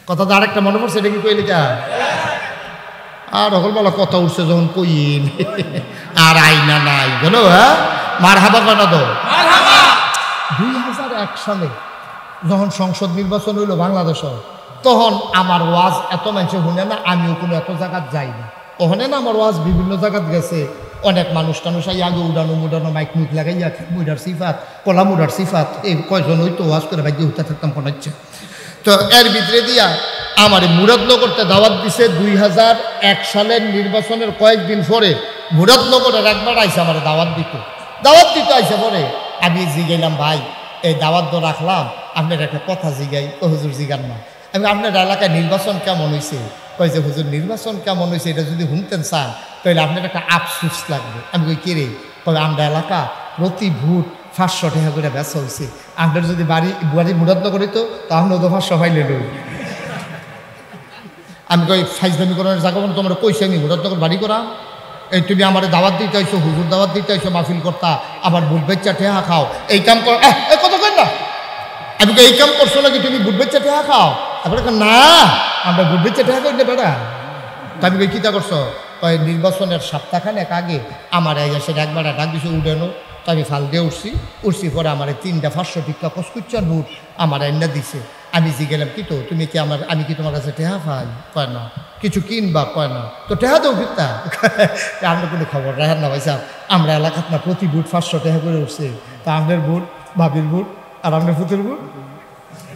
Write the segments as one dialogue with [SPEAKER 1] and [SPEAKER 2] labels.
[SPEAKER 1] কথাটা আরেকটা মনে পড়ছে, এটা কি কইলি কা? আর অকলবেলা কথা উঠছে যখন কইন আর আইনা নাই জানো। হ্যাঁ, মার হাবা কেন তো 2001 সালে যখন সংসদ নির্বাচন হইল বাংলাদেশ, তখন আমার ওয়াজ এত মানুষ শুনে না, আমিও কোনো এত জায়গাত যাই না। ওখানে না আমার ওয়াজ বিভিন্ন জায়গাত গেছে, অনেক মানুষ টানুষ আগে উড়ানো মুডানো মাইক মুখ লাগাইয়া মুডার সিফাত কলা মুডার সিফাত এই কয়জন হইতো ওয়াজ করে ভাগ্যে উঠতে থাকতাম কোনাচ্ছে। তো এর ভিতরে দিয়া আমার মুরাদনগরতে দাওয়াত দিছে 2001 সালের নির্বাচনের কয়েকদিন পরে মুরাদনগরের একবার আইসা আমার দাওয়াত দিত আইসা পরে আমি জিগাইলাম, ভাই এই দাওয়াত তো রাখলাম, আপনার একটা কথা জিগাই। ও হুজুর জিগান না। আমি আপনার এলাকায় নির্বাচন কেমন হয়েছে? কই যে হুজুর নির্বাচন কেমন হয়েছে এটা যদি শুনতেন চান তাহলে আপনার একটা আফসুস লাগবে। আমি কই কে রে? তবে আমরা এলাকা প্রতি ভোট 500 টাকা করে বেচা হয়েছে। আপনার যদি বাড়ি মুরাদনগর হইতো তাহলে তো 500 পাইলে লই। আমি কই ফাইজলামি করার জায়গা মানে তোমরা কইছি আমি মুরাদনগর বাড়ি করা? এই তুমি আমার দাওয়াত দিতে আইছো, হুজুর দাওয়াত দিতে আইছো, মাহফিল করতা, আবার বুট বেচ্চা ঠেহা খাও, এই কাম কর। কত কেন না? আমি এই কাম করছো নাকি তুমি বুট বেচ্চা ঠেহা খাও? তারপরে না, আমরা বুট বেচ্চা ঠেহা করি না বেড়া। তা আমি কই কীটা করছো? কয় নির্বাচনের সপ্তাহখানেক আগে আমার সেটা একবার ডাক দিছে উডানো। তো আমি ফাল দিয়ে উঠছি পরে আমার 3টা 500 টিকা কসকুচ্চা নোট আমার এনে দিছে। আমি জিগেলাম, কি তো তুমি কি আমি কি তোমার কাছে টেহা পাই? কয় না। কিছু কিনবা? কয় না। তো টেহা দেও ফিরতা? আমরা কোনো খবর রাখেন না ভাই সাহেব, আমরা এলাকাত না প্রতি বুট 500 টাকা করে উঠছে। তা আপনার বুট, ভাবির বুট আর আপনার পুতের বুট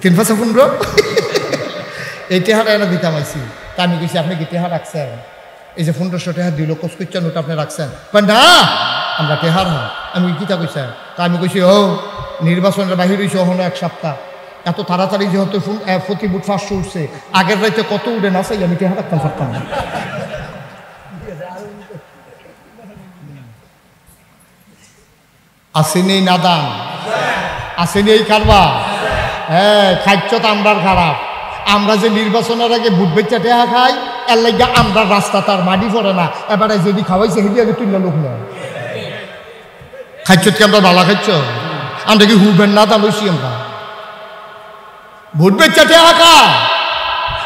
[SPEAKER 1] 3-5-15 এই টেহাটা এনে দিতাম আইসি। তা আমি কইছি, আপনি কি টেহা রাখছেন? এই যে 1500 টাকা 2 লক্ষ কসকুচ্চা নোট আপনি রাখছেন? কয় না, আমরা টেহার হন। আমি কিতা কইছেন? তা আমি কইছি, ও নির্বাচনের বাহির হয়েছে ওখানে 1 সপ্তাহ, এত তাড়াতাড়ি যেহেতু প্রতি বুট 500 উঠছে, আগের রাইতে কত উঠে না চাই আমি টেহা রাখতাম পারতাম না। আসেনি নাদান, আসেনি এই কারবার। হ্যাঁ, খাইছ তো আমরার খারাপ। আমরা যে নির্বাচনের আগে বুট বেচা টেহা খাই, এর লাগে আমরা রাস্তা তার মাটি পড়ে না। এবারে যদি খাওয়াইছে হেঁটে আগে তুললে লোক নয়। খাইছ কি আমরা ভালো খাইছ? আমরা কি হুবেন না তা লইছি আমরা ভোট বেচা টেহা খা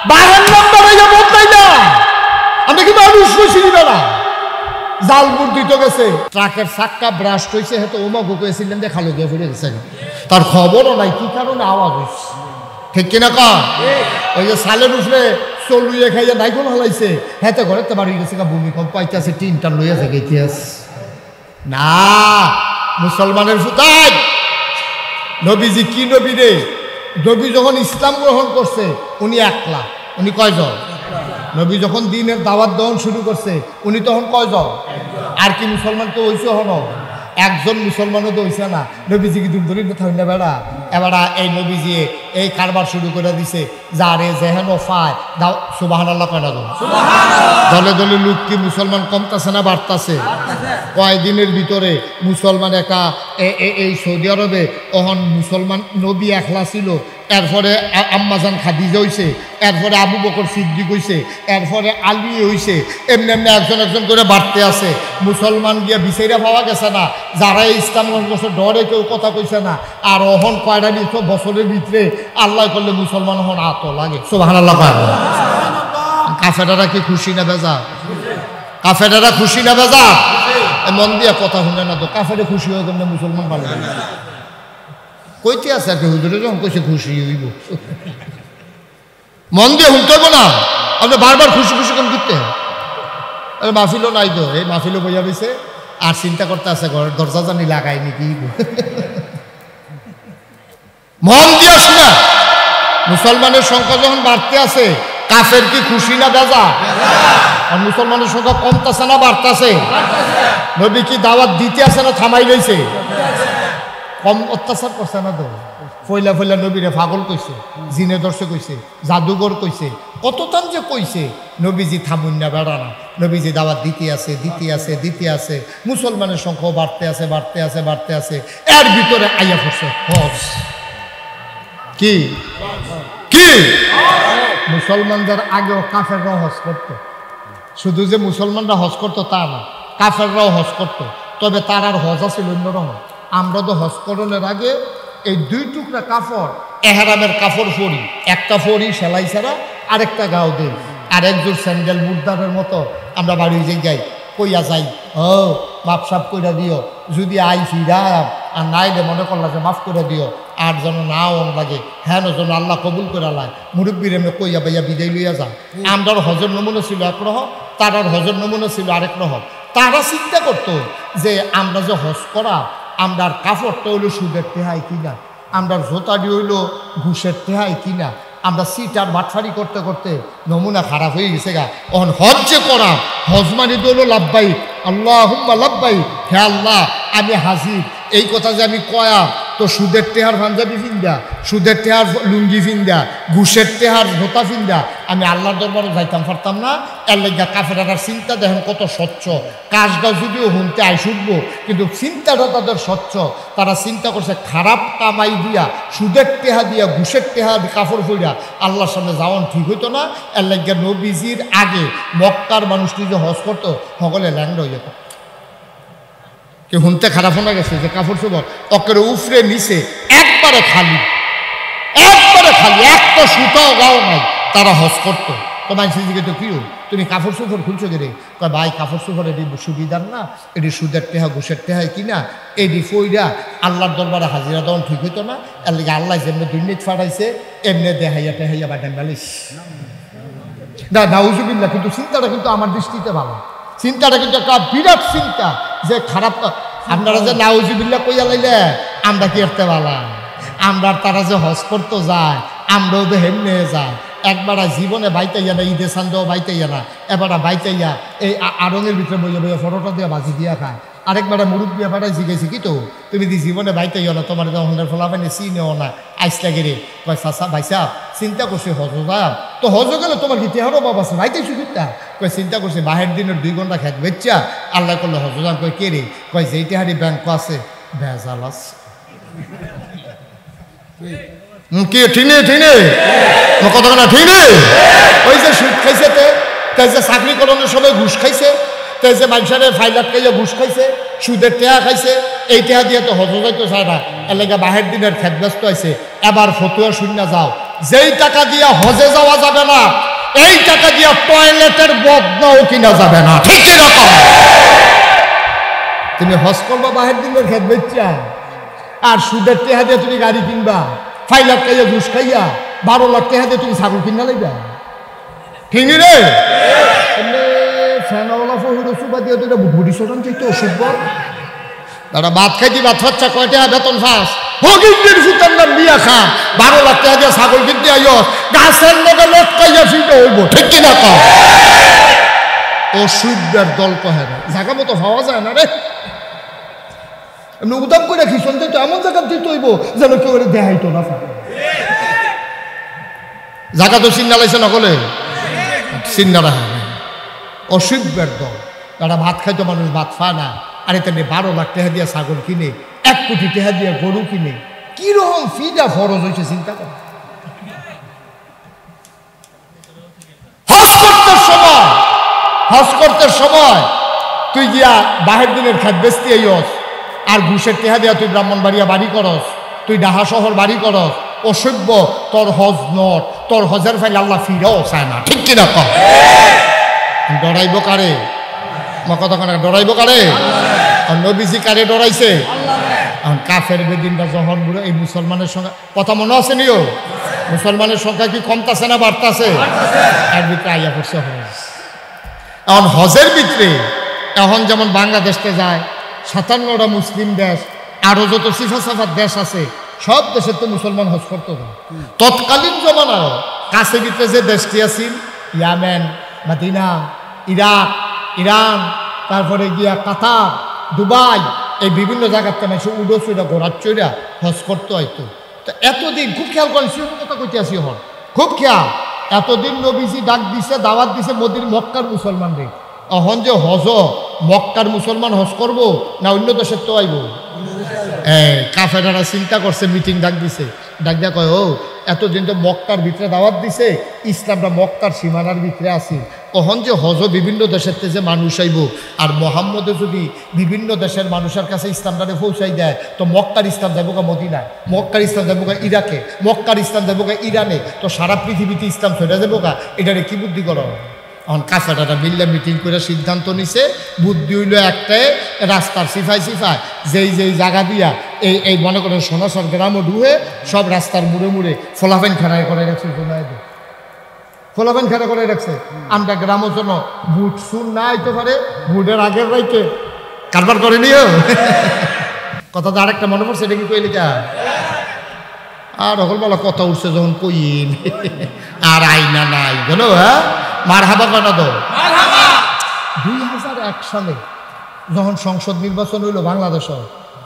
[SPEAKER 1] বাহার নাম্বার বদলাই না। আমরা কি মানুষ বসে নিবে না? জাল বুট দিতে গেছে, ট্রাকের চাক্কা ব্রাস্ট হয়েছে, হয়তো ওমাগো কয়েছিলেন যে খালো গিয়ে ফিরে গেছে, তার খবরও নাই কি কারণে আওয়াজ হয়েছে। ঠিক কিনা কন? ওই যে সালের উঠলে চলুয়ে খাইয়া নাইকল হালাইছে, হ্যাঁ তো ঘরে তো বাড়ি গেছে, ভূমিকম্প পাইতেছে, টিনটা লইয়া থাকে ইতিহাস না। মুসলমানের ফুতাই নবীজি কি নবী রে? নবী যখন ইসলাম গ্রহণ করছে উনি একলা। উনি কয়জন? নবী যখন দিনের দাওয়াত দেওয়ান শুরু করছে উনি তখন কয়জন? আর কি মুসলমান তো হইছে? হন একজন মুসলমানও তো হইছে না। নবীজি কি দুমদরি কথা হইনা বেড়া? এবারা এই নবীজি এই কারবার শুরু করে দিছে, যারে যেহেন পায় দাও সুবহানাল্লাহ কয় না? দলে দলে লোক কি মুসলমান কমতাছে না বাড়তাছে? কয়েকদিনের ভিতরে মুসলমান একটা এই সৌদি আরবে অহন মুসলমান নবী একলা ছিল, এরপরে আম্মাজান খাদিজা হইছে, এরপরে আবু বকর সিদ্দিক হইছে, এরপরে আলী হইছে, এমনি এমনি একজন একজন করে বাড়তে আছে। মুসলমান গিয়া বিচাইরা পাওয়া গেছে না, যারা ইসলাম বছর ডরে কেউ কথা কইছে না। আর অহন কয়টা বছরের ভিতরে আল্লাহ করলে মুসলমান হন আত লাগে। সুবহানাল্লাহ। কাফেরারা কি খুশি না বেজা? কাফেরারা খুশি না বেজা? মন দিয়া কথা শুনে না তো, কাফেরে খুশি হয়ে গেলে মুসলমান ভালো কইতে আছে আর কি। হুজুরে যখন কইছে খুশি হইব, মন দিয়ে শুনতে হইব না। আপনি বারবার খুশি খুশি কেন করতে? মাহফিলও নাই তো, এই মাহফিলও বইয়া দিছে আর চিন্তা করতে আছে ঘরের দরজা জানি লাগাই নাকি। মন দিয়া শুনে, মুসলমানের সংখ্যা যখন বাড়তে আছে কাফের কি খুশি না বেজা? আর মুসলমানের সংখ্যা কমতেছে না বাড়তেছে? নবী কি দাওয়াত দিতে আছে না থামাই লইছে? কম অত্যাচার করছে না তো? ফইলা ফইলা নবীরে পাগল কইছে, জিনে দর্শক কইছে, জাদুঘর কইছে, কত তান যে কইছে। নবীজি থামুন না বেড়া না। নবীজি দাওয়াত দিতে আছে দিতে আছে দিতে আছে, মুসলমানের সংখ্যাও বাড়তে আছে বাড়তে আছে বাড়তে আছে। এর ভিতরে আইয়া পড়ছে হজ। কি কি মুসলমানদের আগেও কাফেররাও হজ করতো। শুধু যে মুসলমানরা হজ করতো তা না, কাফেররাও হজ করতো। তবে তার আর হজ আছিল অন্যরকম। আমরা তো হজ করণের আগে এই 2 টুকরা কাপড় এহরামের কাপড় পরি, একটা পরি সেলাই ছাড়া, আরেকটা গাও দেই, আর একজোর স্যান্ডেল মুর্দারের মতো আমরা বাড়ি যে যাই, কইয়া যাই, ও মাপ সাপ কইরা দিও, যদি আই ফিরা আর নাইলে মনে করলা যে মাফ করে দিও, আর যেন নাও লাগে, হ্যাঁ যেন আল্লাহ কবুল করে লাই, মুরব্বীর এমনি কইয়া বাইয়া বিদায় লইয়া যা। আমরার হজর নমুনা ছিল একরকম, তারার হজর নমুনা ছিল আরেক রকম। তারা চিন্তা করতো যে আমরা যে হজ করা, আমরার কাপড়টা হইলো সুদের টেহাই কিনা, আমরার জোতাটি হইলো ঘুষের টেহাই কিনা, আমরা সিট আর বাটফারি করতে করতে নমুনা খারাপ হয়ে গেছে গা। অন হজ যে করা, হজ মানে তো হলো লাভবাই, আল্লাহুম্মা লাভবাই, হে আল্লাহ আমি হাজির। এই কথা যে আমি কয়া তো সুদের টেহার পাঞ্জাবি ফিন্দা, সুদের টেহার লুঙ্গি ফিন্দা, ঘুষের টেহার ধোতা ফিন্দা আমি আল্লাহর দরবারে যাইতাম পারতাম না। এর লেগা কাফেরার চিন্তা দেখেন কত স্বচ্ছ, কাজটা যদিও হুনতে আই শুনবো, কিন্তু চিন্তাটা তাদের স্বচ্ছ। তারা চিন্তা করছে খারাপ কামাই দিয়া, সুদের টেহা দিয়া, ঘুষের টেহা কাপড় পইরা আল্লাহর সামনে যাওয়ান ঠিক হইতো না। এর লেগা নবীজির আগে মক্কার মানুষটি যে হজ করতো সকলে ল্যাংড হয়ে যেত। কেউ হুনতে খারাপ শোনা গেছে যে কাপড় চোপড় অকের উফরে নিচে একবারে খালি, একবারে খালি, একটা সুতাও গাও নাই, তারা হজ করতো। তো মানুষ দিকে তো কি তুমি কাপড় চোপড় খুলছো কে রে? কয় ভাই কাপড় চোপড় এটি সুবিধার না, এটি সুদের টেহা ঘুষের টেহাই কিনা, এটি ফইরা আল্লাহর দরবারে হাজিরা দেওয়ান ঠিক হইতো না। এর লিগে আল্লাহ যেমনি দুর্নীতি ফাটাইছে এমনি দেহাইয়া টেহাইয়া বাটেন বালিশ না নাউজুবিল্লাহ। কিন্তু চিন্তাটা কিন্তু আমার দৃষ্টিতে ভালো, চিন্তাটা কিন্তু একটা বিরাট চিন্তা যে খারাপ। আপনারা যে নাউজুবিল্লাহ কইয়া লাইলে আমরা কি করতে পারলাম? আমরা তারা যে হজ করতে যায় আমরাও তো হেমনে যায়। একবার জীবনে বাইতাইয়া না, ঈদে সান্দেও বাইতাইয়া না, এবার বাইতাইয়া এই আড়ঙের ভিতরে বইয়া বইয়া ফটোটা দিয়ে বাজি দিয়া খায়। আরেকবার মুরুব্বি এবারে জিজ্ঞেসি কি তো তুমি দি জীবনে বাইতাইয়া না, তোমার হন্ডার ফলা পানি চিনেও না, আইসলা গেরে কয় চাচা ভাইসা চিন্তা করছে হজ যাম তো, হজ গেলে তোমার কি তেহারও বাবা আছে বাইতাইছো কিতা? কয় চিন্তা করছে বাহের দিনের 2 ঘন্টা খেত বেচ্চা আল্লাহ করলে হজ যাম। কয় কে রে? কয় যেই তেহারি ব্যাংক আছে ভেজাল আছে। কি ঠিনে ঠিনে কতক্ষণ ঠিনে? ওই যে সুদ খাইছে, তাই যে চাকরি করানোর সময় ঘুষ খাইছে, তাই যে মানুষের ফাইলাট খাইয়া ঘুষ খাইছে, সুদের টেহা খাইছে, এই টেহা দিয়ে তো হজ যাইতো চায় না। এলাকা বাহের দিনের খেত ব্যস্ত হয়েছে। এবার ফতুয়া শূন্য যাও, যেই টাকা দিয়া হজে যাওয়া যাবে না এই টাকা দিয়া টয়লেটের বদনাও কিনা যাবে না, ঠিক এরকম। তুমি হজ করবা বাহের দিনের খেত বেচা, আর সুদের টেহা দিয়ে তুমি গাড়ি কিনবা, 5 লাখ খাইয়া ঘুষ খাইয়া 12 লাখ টাকা দিয়ে তুমি ছাগল কিনা লাগবা, ঠিক রে? ফ্যানওয়ালা ফহির সুবা দিয়ে তো বুড়ি শোটান চাইতো অসুখ। তারা ভাত খাইতে ভাত খরচা কয় টাকা বেতন ফাঁস হগিন্দির সুতার নাম বিয়া খা, 12 লাখ টাকা দিয়ে ছাগল কিনতে আইও, গাছের লগে লটকাইয়া ফিরতে হইব, ঠিক কিনা? কম অসুখদের দল কহে না, জায়গা মতো পাওয়া যায় না রে। এমনি উদাম করে খিসন তো এমন জায়গা দিতে হইব যেন কেউ দেখাইতো না। জায়গা তো চিন্না লাইছে না বলে চিন্না রাখে অসুখের দল। তারা ভাত খাইতো মানুষ ভাত খায় না, আর এতে 12 লাখ টাকা দিয়ে ছাগল কিনে, 1 কোটি টাকা দিয়ে গরু কিনে, কিরকম ফিটা ফরজ হয়েছে চিন্তা কর। হজ করতে সময় তুই গিয়া বাহের দিনের খেত বেচতে আইস, আর ঘুষের টেহা দিয়া তুই ব্রাহ্মণবাড়িয়া বাড়ি করস, তুই ঢাকা শহর বাড়ি করস, অসভ্য। তোর হজ নট, তোর হজের ফাইল আল্লাহ ফিরাও চায় না, ঠিক কিনা? কম ডরাইব কারে? কতক্ষণ ডরাইব কারে? নবীজি কারে ডরাইছে? কাফের বেদিনটা যখন বুড়ো এই মুসলমানের সংখ্যা কথা মনে আছে নিও, মুসলমানের সংখ্যা কি কমতাছে না বাড়তাছে? এর ভিতরে আইয়া পড়ছে হজ। এখন হজের ভিতরে এখন যেমন বাংলাদেশতে যায় 57টা মুসলিম দেশ, আরো যত সিফা সাফার দেশ আছে সব দেশের তো মুসলমান হজ করতো না। তৎকালীন জমানায় কাছে ভিতরে যে দেশটি আছিল ইয়ামেন, মাদিনা, ইরাক, ইরান, তারপরে গিয়া কাতার, দুবাই, এই বিভিন্ন জায়গাতে মানুষ উডো চইরা ঘোরার চইরা হজ করতে হয়তো। তো এতদিন খুব খেয়াল করেন, সে কথা কইতে আসি হন খুব খেয়াল, এতদিন নবীজি ডাক দিছে, দাওয়াত দিছে মদির মক্কার মুসলমানদের। এখন যে হজ মক্কার মুসলমান হজ করব না অন্য দেশের তো আইব? কাফেরারা চিন্তা করছে, মিটিং ডাক দিছে, ডাক দিয়া কয় ও এতদিন তো মক্কার ভিতরে দাওয়াত দিছে, ইসলামটা মক্কার সীমানার ভিতরে আছে। কখন যে হজ বিভিন্ন দেশের যে মানুষ আইব, আর মোহাম্মদে যদি বিভিন্ন দেশের মানুষের কাছে ইসলামটাকে পৌঁছাই দেয়, তো মক্কার ইসলাম যাবো গা মদিনায়, মক্কার ইসলাম যাবো গা ইরাকে, মক্কার ইসলাম যাবো গা ইরানে, তো সারা পৃথিবীতে ইসলাম ছড়ে যাবো গা। এটারে কি বুদ্ধি করো? এখন কাফেরাটা মিল্লা মিটিং করে সিদ্ধান্ত নিছে, বুদ্ধি হইল একটাই, রাস্তার সিফাই যেই জায়গা দিয়া এই মনে করেন সোনাসর গ্রামও ঢুয়ে সব রাস্তার মুড়ে মুড়ে ফলাফেন খাড়াই করে রাখছে, ফলাফেন খাড়া করে রাখছে। আমরা গ্রামের জন্য বুট শুন না আইতে পারে, বুটের আগের রাইতে কারবার করে নিও। কথা তো আরেকটা মনে পড়ছে, এটা কি কইলি কা? আর হলবেলা কথা উঠছে যখন কইন আর আইনা নাই জানো। হ্যাঁ, মার হাবা কেন তো 2001 সালে যখন সংসদ নির্বাচন হইল বাংলাদেশ,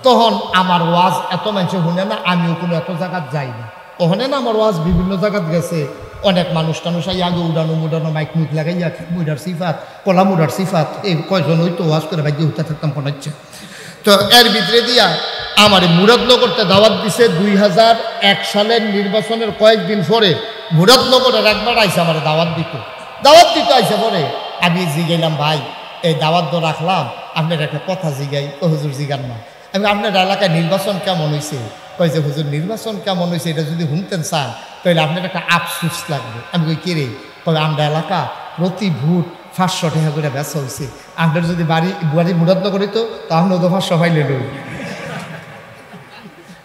[SPEAKER 1] তখন আমার ওয়াজ এত মানুষ শুনে না, আমিও কোনো এত জায়গাত যাইনি। ওখানে না আমার ওয়াজ বিভিন্ন জায়গাত গেছে, অনেক মানুষ টানুষ আগে উড়ানো মাইক মুখ লাগাইয়া মুডার সিফাত, কলা মুডার সিফাত, এই কয়জন হইতো ওয়াজ করে ভাগ্য উঠতে থাকতাম পড়াচ্ছে। তো এর ভিতরে দিয়া আমার মুরাদনগরতে দাওয়াত দিছে 2001 সালের নির্বাচনের কয়েকদিন পরে। মুরাদনগরের একবার আইসে আমার দাওয়াত দিতে আইসে পরে আমি জিগাইলাম, ভাই এই দাওয়াত তো রাখলাম, আপনার একটা কথা জিগাই। ও হুজুর জিগান না। আমি আপনার এলাকায় নির্বাচন কেমন হয়েছে? কই যে হুজুর নির্বাচন কেমন হয়েছে এটা যদি শুনতেন চান তাহলে আপনার একটা আফসুস লাগবে। আমি কই কে রে? তবে আমরা এলাকা প্রতি ভোট 500 টাকা করে বেচা হয়েছে। আপনার যদি বাড়ি মুরাদনগর হইতো তাহলে তো 500 পাইলে লই।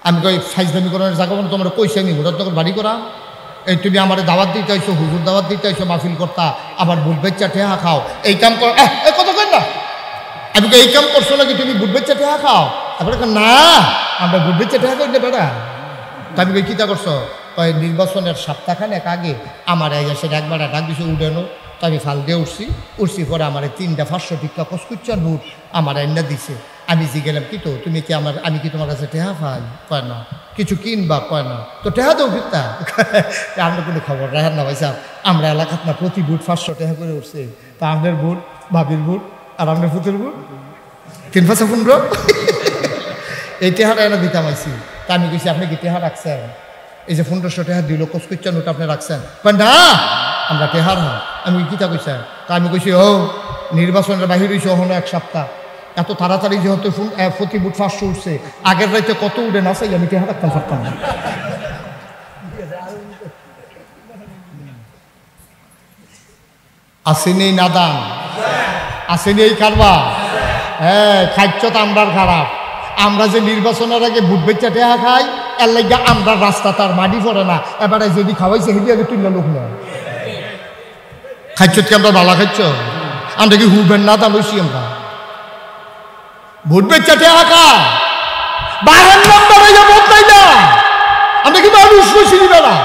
[SPEAKER 1] আমি কই ফাইজলামি করার জায়গা বলে তোমার কইছি আমি মুরাদনগর বাড়ি করা, এই তুমি আমার দাওয়াত দিতে আইছো, হুজুর দাওয়াত দিতে আইছো, মাহফিল করতা, আবার বুট বেচা টেহা খাও, এই কাম কর। কত কেন না? আমি এই কাম করছো নাকি তুমি বুট বেচা টেহা খাও? তারপরে না, আমরা বুট বেচা টেহা করি না বেড়া। তা আমি কিতা করছো? নির্বাচনের সপ্তাহখানেক আগে আমার এসে একবার ডাক দিছে উডেনো, তো আমি ফাল দিয়ে উঠছি পরে আমার 3টা 500 টিকা কসকুচ্চা নোট আমার এনে দিছে। আমি গেলাম কি তো তুমি কি আমি কি তোমার কাছে টেহা পাই? কয় না। কিছু কিনবা? কয় না। তো টেহা দেও ফিরতা? আমরা কোনো খবর রাখেন না ভাই সাহেব, আমরা এলাকাত না প্রতি বুট 500 টাকা করে উঠছে। তা আপনার বুট, ভাবির বুট আর আপনার পুতের বুট 3-5-15 এই টেহাটা এনে দিতাম আইসি। তা আমি কইছি আপনি কি টেহা রাখছেন? এই যে 1500 টাকা 2 লক্ষ কসকুচ্চা নোট আপনি রাখছেন? কয় না, আমরা টেহার হন। আমি কিতা কইছেন? তা আমি কইছি ও নির্বাচনের বাহির হয়েছে ওখানে 1 সপ্তাহ, এত তাড়াতাড়ি যেহেতু প্রতি বুট 500 উঠছে, আগের রাইতে কত উঠে না চাই আমি টেহা রাখতাম পারতাম না। আসেনি নাদান, আসেনি এই কারবা। হ্যাঁ, খাদ্য তো আমরার খারাপ। আমরা যে নির্বাচনের আগে বুট বেচা টেহা খাই, এর লাগে আমরা রাস্তা তার মাটি পড়ে না। এবারে যদি খাওয়াইছে হেঁটে আগে তুললে লোক নয়। খাদ্য কি আমরা ভালো খাদ্য? আমরা কি হুবেন না তা লইছি আমরা ভোট বেচা টেহা খাই, 12 নম্বরে যে ভোট নাই না, আমরা কি মানুষ লইছি না?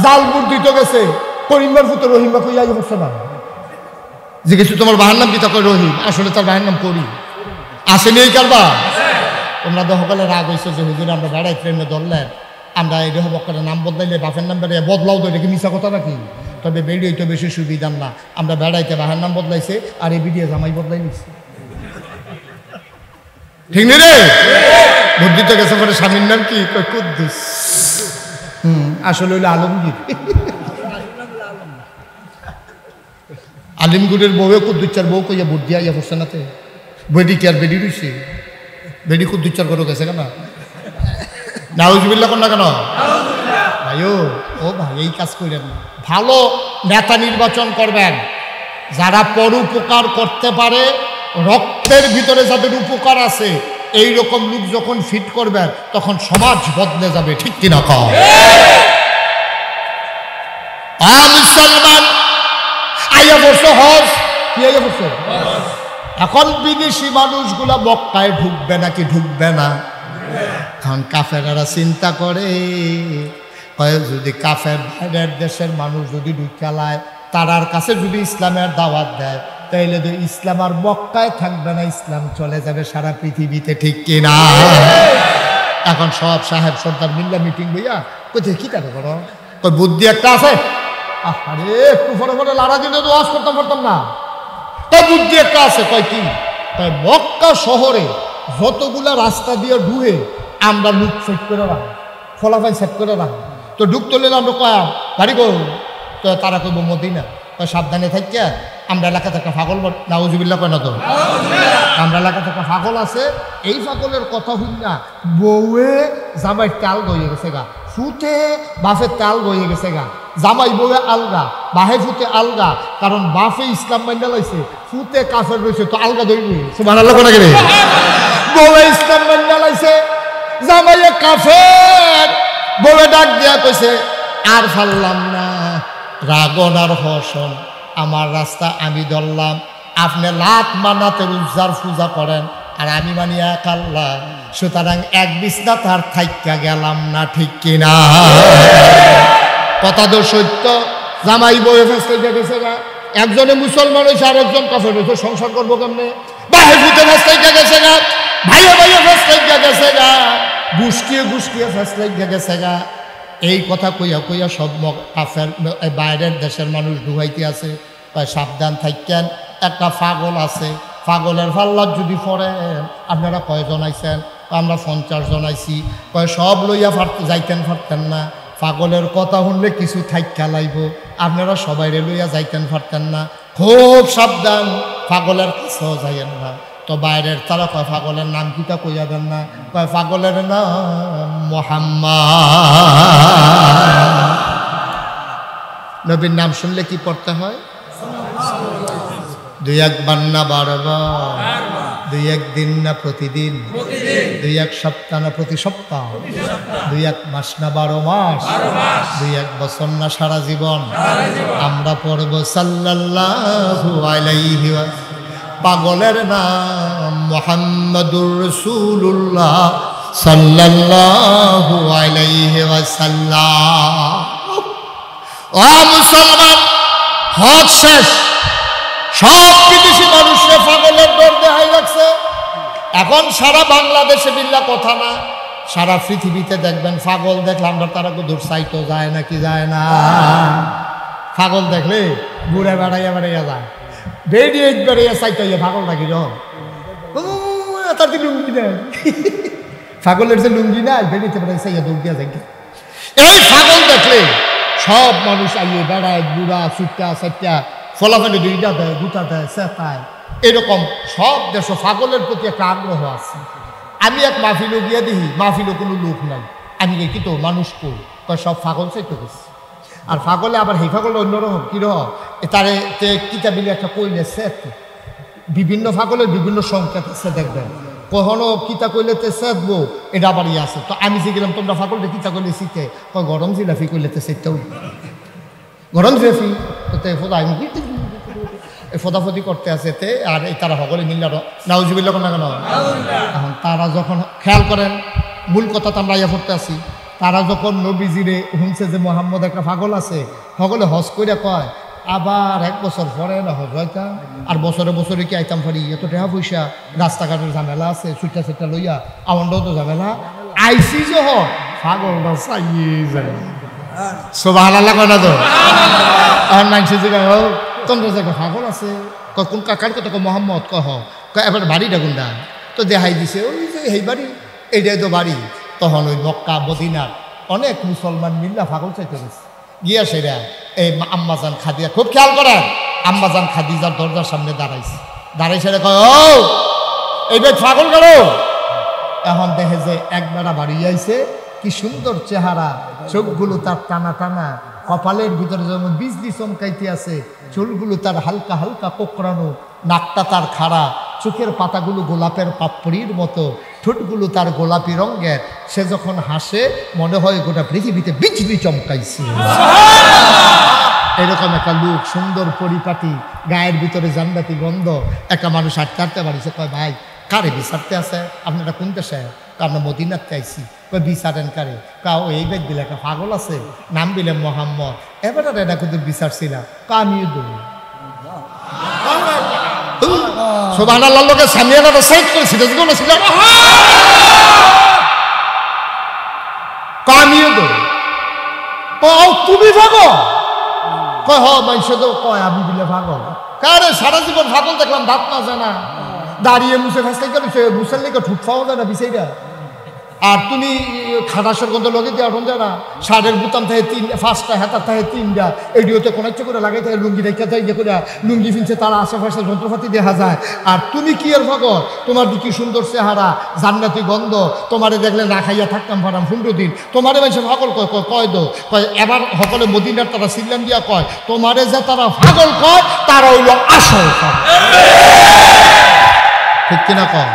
[SPEAKER 1] জাল ভোট দিতে গেছে করিমবার ফুতো রহিমবা কই আগে বসছে না, যে কিছু তোমার বাহার নাম পিতা কয় রহিম, আসলে তার বাহার নাম করি। আসেনি এই কারবা? তোমরা তো সকালে রাগ হয়েছে যে হুজুর আমরা বেড়াই ট্রেনে ধরলেন, আমরা এই দেহ বক্কারে নাম বদলাইলে বাপের নাম বেড়ে বদলাও তো, এটা কি মিশা কথা নাকি? তবে বেড়ি হইতো বেশি সুবিধা না, আমরা বেড়াইতে বাহার নাম বদলাইছে আর এই বিডিয়ে জামাই বদলাই নিচ্ছে। ঠিক নেই রে? ভোট দিতে গেছে পরে স্বামীর নাম কি? কুদ্দুস। আসলে হইলো আলমগীর। আলিমগুড়ের বউয়ে কুদ্দুচ্চার বউ কইয়া ভোট দিয়া ইয়া পড়ছে নাতে বেডি কি আর বেডি রইছে? বেডি কুদ্দুচ্চার করে গেছে কেন? নাউজুবিল্লাহ কোন না কেন? ভাইও ও ভাই এই কাজ করেন। ভালো নেতা নির্বাচন করবেন যারা পরোপকার করতে পারে, রক্তের ভিতরে যাদের উপকার আছে, এই রকম লোক যখন ফিট করবেন তখন সমাজ বদলে যাবে। ঠিক কিনা কও? মুসলমান আইয়া বসে হজ কি আইয়া বসে, এখন বিদেশি মানুষগুলা মক্কায় ঢুকবে নাকি ঢুকবে না? এখন কাফেরারা চিন্তা করে যদি কাফের বাইরের দেশের মানুষ যদি ঢুকালায়, তারার কাছে যদি ইসলামের দাওয়াত দেয়, তাইলে তো ইসলাম আর মক্কায় থাকবে না, ইসলাম চলে যাবে সারা পৃথিবীতে। ঠিক কিনা? এখন সব সাহেব সর্দার মিল্লা মিটিং বইয়া কোথায় কি তাকে করো, ওই বুদ্ধি একটা আছে। আরে একটু ফটো ফটো লাড়া দিলে তো ওয়াজ করতাম পারতাম না। তাই বুদ্ধি একটা আছে। কয় কি? তাই মক্কা শহরে যতগুলা রাস্তা দিয়ে ঢুকে আমরা লুক সেট করে রাখি, ফলাফল সেট করে রাখি। তো ঢুকতে হলে আমরা কয়াম বাড়ি গো, তো তারা কইব মদিনা। সাবধানে থাকিয়া আমরা এলাকাতে একটা ফাগল, নাউজুবিল্লাহ কয় না তো, আমরা এলাকাতে একটা ফাগল আছে। এই ফাগলের কথা হইল না, বউয়ে জামাই তাল গইয়ে গেছে গা, ফুটে বাফের তাল গইয়ে গেছে গা, জামাই বউয়ে আলগা, বাহে ফুটে আলগা, কারণ বাফে ইসলাম মাইনা লাইছে, ফুটে কাফের রয়েছে, তো আলগা ধরবে। সুবহানাল্লাহ কোনা গেলে বউয়ে ইসলাম মাইনা লাইছে, জামাইয়ে কাফের। বউয়ে ডাক দিয়া কইছে আর ফাললাম না, রাগন আর হসন, আমার রাস্তা আমি ধরলাম, আপনি লাত মানাতে উজ্জার পূজা করেন আর আমি মানি এক আল্লাহ, সুতরাং এক বিছনা তার থাইকা গেলাম না, ঠিক কিনা? কথা তো সত্য। জামাই বউয়ে ফেসতে গেছে গা, একজনে মুসলমান হয়েছে আর একজন কাফের হয়েছে, সংসার করবো কেমনে? বাহে ফুটে ফেসতে গেছে গা, ভাইয়ে ভাইয়ে ফেসতে গেছে গা, গুসকিয়ে গুসকিয়ে ফেসতে গেছে গা। এই কথা কইয়া কইয়া সব কাফের বাইরের দেশের মানুষ ডুবাইতে আছে। সাবধান থাকেন, একটা পাগল আছে, পাগলের ফাল্লার যদি পড়েন আপনারা কয়জন আইছেন? আমরা 50 জন আইছি। কয় সব লইয়া যাইতেন পারতেন না, পাগলের কথা শুনলে কিছু থাইকা লাইব, আপনারা সবাইরে লইয়া যাইতেন পারতেন না, খুব সাবধান, পাগলের কাছেও যাইয়েন না। তো বাইরের তারা কয় পাগলের নাম কিটা কইয়া দেন না? কয় পাগলের নাম মুহাম্মদ। নবীর নাম শুনলে কি পড়তে হয়? 2-1 বার না 12 বার, 2-1 দিন না প্রতিদিন, 2-1 সপ্তাহ না প্রতি সপ্তাহ, 2-1 মাস না 12 মাস, 2-1 বছর না সারা জীবন আমরা পড়ব সাল্লাল্লাহু আলাইহি ওয়াসাল্লাম। পাগলের নাম মুহাম্মাদুর রাসূলুল্লাহ সাল্লাল্লাহু আলাইহি ওয়াসাল্লাম। ও মুসলমান, হজ শেষ, সব বিদেশি মানুষের পাগলের ডর দেখাই লাগছে। এখন সারা বাংলাদেশে বিল্লা কথা না, সারা পৃথিবীতে দেখবেন পাগল দেখলে আমরা তারা দূর চাইতো যায় নাকি যায় না। পাগল দেখলে ঘুরে বেড়াইয়া বেড়াইয়া যায়, বেরিয়ে বেড়াইয়া চাইতে পাগল নাকি তার লুঙ্গি নাই, পাগলের যে লুঙ্গি নাই বেরিয়েতে বেড়াই চাইয়া দৌড় দিয়া যায়। এই পাগল দেখলে সব মানুষ আইয়ে বেড়ায়, বুড়া চুটটা চারটা ফলাফানি দুইটা দেয়, গুটা দেয়, চেতায়, এরকম সব দেশ পাগলের প্রতি একটা আগ্রহ আছে। আমি এক মাহফিলও গিয়ে দেখি, মাহফিলও কোনো লোক নাই, আমি দেখি তো মানুষ কই, সব পাগল চাইতে গেছে। আর পাগলে আবার সেই পাগল অন্যরকম কিরকম, তারে কিতাবিলে একটা কইলে সেত, বিভিন্ন পাগলের বিভিন্ন সংকেত আছে দেখবেন, কখনো কিতা কইলেতে সেতবো, এটা আবার ইয়ে আছে। তো আমি যে গেলাম তোমরা পাগলটা কিতা কইলে শীতে, গরম জিলাফি কইলেতে সেটাও গরম জিলাফি ফোদাফদি করতে আছে তে, আর এই তারা সকলে মিল্লা নাউজুবিল্লাহ না কেন। এখন তারা যখন খেয়াল করেন, মূল কথা তো আমরা ইয়া করতে আছি, তারা যখন নবীজিরে শুনছে যে মোহাম্মদ একটা পাগল আছে, সকলে হজ করে কয় আবার 1 বছর পরে না হজ হইতাম, আর বছরে বছরে কি আইতাম পারি, এত টাকা পয়সা, রাস্তাঘাটের ঝামেলা আছে, ছুটটা ছুটটা লইয়া আমারও তো ঝামেলা আইসি যহ পাগলটা চাইয়ে যায়। সুবহানাল্লাহ কয় না তো? আর মানছি যে তোমরা জায়গা পাগল আছে, কোন কাকার কথা মোহাম্মদ কহ, এবার বাড়িটা কোনটা? তো দেখাই দিছে ওই যে এই বাড়ি, এইটাই তো বাড়ি। তখন ওই মক্কা মদিনার অনেক মুসলমান মিল্লা পাগল চাইতে গেছে, গিয়া সেরা এই আম্মাজান খাদিজা, খুব খেয়াল করেন, আম্মাজান খাদিজার দরজার সামনে দাঁড়াইছে, দাঁড়াইছে কয় ও এইবার পাগল গেল। এখন দেখে যে একবেলা বাড়ি আইছে, কি সুন্দর চেহারা, চোখগুলো তার টানা টানা, কপালের ভিতরে যেমন বিজলি চমকাইতে আছে, চুলগুলো তার হালকা হালকা কোকড়ানো, নাকটা তার খাড়া, চোখের পাতাগুলো গোলাপের পাপড়ির মতো, ঠোঁটগুলো তার গোলাপি রঙের। সে যখন হাসে মনে হয় গোটা পৃথিবীতে বিজলি চমকাইছে। এরকম একটা লোক, সুন্দর পরিপাটি, গায়ের ভিতরে জান্নাতি গন্ধ, একটা মানুষ আটকে আটতে পারিছে। কয় ভাই কারে বিচারতে আছে, আপনারা কোন দেশে? আমরা মদিনাতে আইছি। কই বিচারেন কারে? কাও এই বেদ দিলে একটা পাগল আছে, নাম দিলে মোহাম্মদ, এবার এটা কিন্তু বিচারছিলাম, আমিও দেব। সুবহানাল্লাহ, লোকে সামনে সাইড করেছিল, আমিও দেব। তুমি পাগল? কয় হ, মানুষে তো কয় আমি দিলে পাগল। কারে সারা জীবন পাগল দেখলাম, দাঁত না জানা, দাঁড়িয়ে মুছে ফেসলাই করেছে, মুছের লেগে ঠুট পাওয়া যায় না বিষয়টা। আর তুমি খাটাসের গন্ধ লগে দিয়ে এখন জানা শার্টের বুতাম থাকে 5টা হাতার থাকে 3টা এডিওতে কোনো ইচ্ছে করে লাগাই থাকে লুঙ্গি রেখে থাকে ইয়ে করে লুঙ্গি ফিনছে তারা আশেপাশে যন্ত্রপাতি দেখা যায় আর তুমি কি এর ভাগর তোমার দিকে সুন্দর চেহারা জান্নাতি গন্ধ তোমারে দেখলে না খাইয়া থাকতাম পারাম 15 দিন তোমারে মানুষ ভাগল কয় দো কয় এবার সকলে মদিনার তারা সিল্লাম দিয়া কয় তোমারে যে তারা ভাগল কয় তারা হইল আসল ঠিক কিনা কয়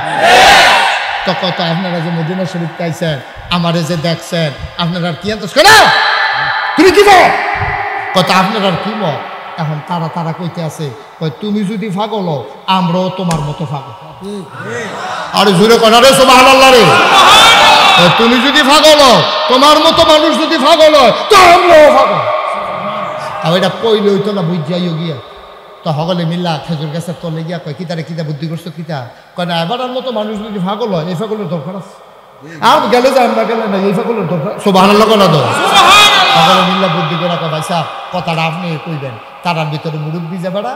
[SPEAKER 1] তো কত আপনারা যে মদিনা শরীফ পাইছেন আমারে যে দেখছেন আপনারা কি আনতেছ কেন তুমি কি কত আপনারা কি মত এখন তারা কইতে আছে কয় তুমি যদি পাগল হও আমরাও তোমার মতো পাগল আরে জোরে কথা রে সুবহানাল্লাহ রে তুমি যদি পাগল হও তোমার মতো মানুষ যদি পাগল হয় তো আমরাও পাগল আর এটা কইলে হইতো না বুঝাইও গিয়া তো সকলে মিল্লা খেজুর গাছের তলে গিয়া কয় কিতা বুদ্ধি করছো কিতা কয় না এবার মতো মানুষ যদি পাগল হয় এই পাগলের দরকার আছে আর গেলে যায় আমরা গেলে না এই পাগলের দরকার সুবহানাল্লাহ কোন দো সকলে মিল্লা বুদ্ধি করে কয় ভাই সাহেব কথাটা আপনি কইবেন তারার ভিতরে মুরব্বী যাবারা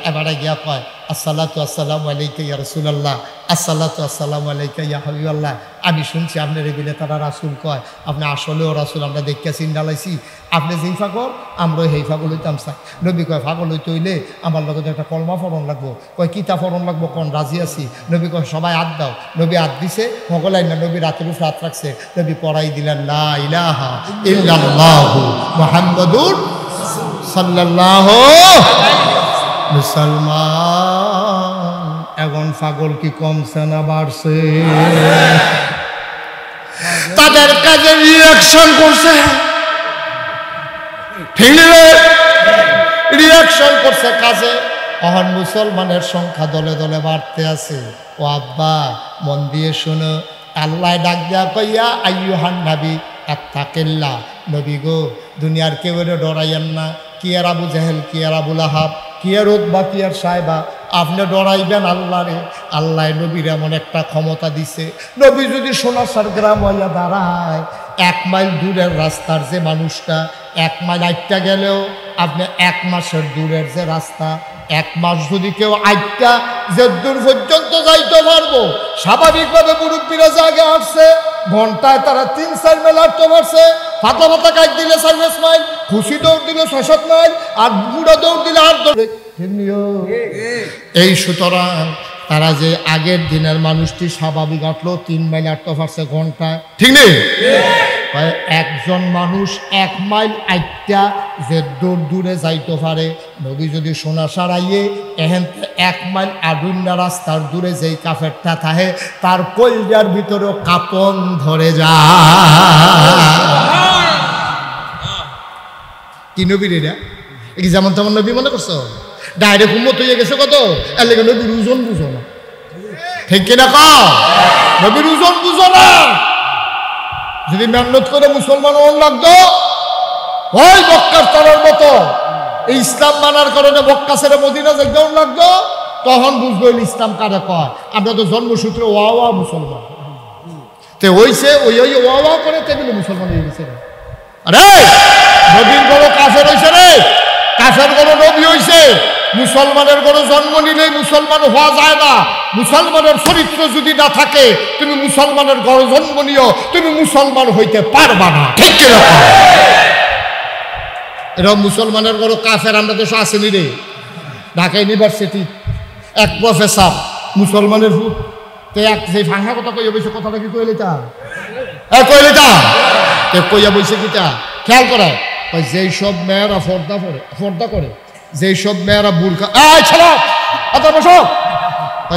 [SPEAKER 1] এবারে গিয়া কয় আসসালাতু আসসালামু আলাইকা ইয়া রাসূলুল্লাহ আসসালাতু আসসালামু আলাইকা ইয়া হাবিবাল্লাহ আমি শুনছি আপনার এগুলো তারা রাসূল কয় আপনি আসলেও রাসূল আমরা দেখিয়া চিন্তালাইছি আপনি যেই পাগল আমরা সেই পাগল হইতাম চাই নবী কয় পাগল হইতে হইলে আমার লগত একটা কলমা ফরণ লাগবো কয় কিতা ফরণ লাগবো কোন রাজি আছি নবী কয় সবাই হাত দাও নবী হাত দিছে সকলাই না নবী রাতের উপর হাত রাখছে নবী পড়াই দিলেন লা ইলাহা ইল্লাল্লাহু মুহাম্মাদুর সাল্লাল্লাহু মুসলমান এখন পাগল কি কমছে না বাড়ছে তাদের কাজে রিঅ্যাকশন করছে ঠিক রিঅ্যাকশন করছে কাজে এখন মুসলমানের সংখ্যা দলে দলে বাড়তে আছে ও আব্বা মন দিয়ে শোনো আল্লাহ ডাক দেয়া কইয়া আইয়ুহান নবী আত্তাকিল্লাহ নবী গো দুনিয়ার কেউ ডরাইয়েন না কি আর আবু জাহেল কি আর আবু লাহাব কি আর উতবা কি আর সাহেবা আপনি ডরাইবেন আল্লাহরে আল্লাহ নবীর এমন একটা ক্ষমতা দিছে নবী যদি সোনাসার গ্রাম হইয়া দাঁড়ায় 1 মাইল দূরের রাস্তার যে মানুষটা 1 মাইল আইটা গেলেও আপনি 1 মাসের দূরের যে রাস্তা 1 মাস যদি কেউ আইটা যে দূর পর্যন্ত যাইতে পারবো স্বাভাবিকভাবে মুরব্বীরা জাগে আসছে ঘন্টায় তারা 3-4 মাইল হাঁটতে পারছে ফাতা কাজ দিলে 4-5 মাইল খুশি দৌড় দিলে 6-7 মাইল আর বুড়া দৌড় দিলে 8 দৌড় এই সুতরাং তারা যে আগের দিনের মানুষটি স্বাভাবিক হাঁটলো 3 মাইল হাঁটতে পারছে ঘন্টায় ঠিক নেই একজন মানুষ 1 মাইল আইটা যে দূরে যাইতে পারে নবী যদি সোনা সারাইয়ে এহেন 1 মাইল আডুন্না রাস্তার দূরে যেই কাফেরটা থাকে তার কলজার ভিতরেও কাপন ধরে যায় কি নবীর এটা কি যেমন তেমন নবী মনে করছো ডাইরেক্ট উম্মত হয়ে গেছে কত এর লেগে নবীর ওজন বুঝো না ঠিক কিনা কও নবীর ওজন বুঝো না যদি মেহনত করে মুসলমান ওন লাগতো ওই মক্কার তারার মতো এই ইসলাম মানার কারণে মক্কা ছেড়ে মদিনা যেতে লাগতো তখন বুঝবো ইসলাম কারে কয় আমরা তো জন্মসূত্রে ওয়া মুসলমান তে হইছে ওই ওয়া করে তেমনি মুসলমান হয়ে গেছে আরে নবীর বড় কাফের হইছে রে কাফের বড় নবী হইছে মুসলমানের বড় জন্ম নিলেই মুসলমান হওয়া যায় না মুসলমানের চরিত্র যদি না থাকে তুমি মুসলমানের বড় জন্ম নিও তুমি মুসলমান হইতে পারবা না ঠিক কিরকম এরকম মুসলমানের বড় কাফের আমরা দেশে আসেনি রে ঢাকা ইউনিভার্সিটি এক প্রফেসর মুসলমানের ভূত তে এক যে ভাঙা কথা কইয়া বইছে কথাটা কি কইলে তা কইয়া বইছে কিটা খেয়াল করে যেই সব মেয়েরা পর্দা করে যেই সব মেয়েরা বুরকা